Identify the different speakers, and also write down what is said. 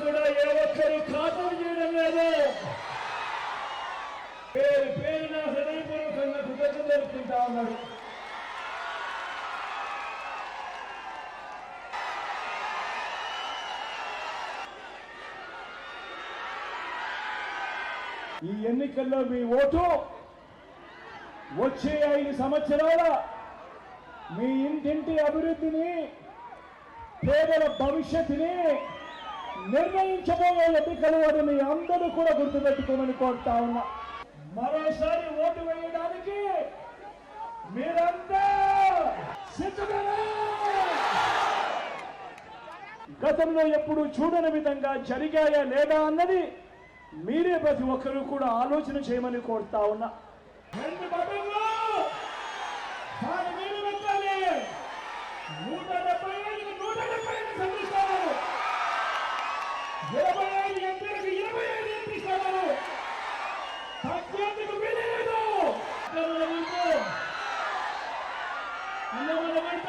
Speaker 1: కూడా ఏ ఒక్కరి ఖాతరు చేయడం లేదు. పేరు పేరున హృదయపూర్వకంగా కృతజ్ఞతలు తెలుపుకుంటా ఉన్నాడు. ఈ ఎన్నికల్లో మీ ఓటు వచ్చే 5 సంవత్సరాల మీ ఇంటింటి అభివృద్ధిని, పేదల భవిష్యత్తుని నిర్ణయించబోయే ఎన్నికలు అని మీ అందరూ కూడా గుర్తుపెట్టుకోమని కోరుతా ఉన్నా. మరోసారి ఓటు వేయడానికి మీరంతా సిద్ధమేనా? గతంలో ఎప్పుడు చూడని విధంగా జరిగాయా లేదా అన్నది మీరే ప్రతి ఒక్కరూ కూడా ఆలోచన చేయమని కోరుతా ఉన్నా. 2 బటన్లు దాని మీద పెట్టాలి. 175 175 సంధిస్తారు. 25 ఎంపీలకు 25 ఎంపిస్తారు. తగ్గేందుకు వీలేదు. అన్నమాట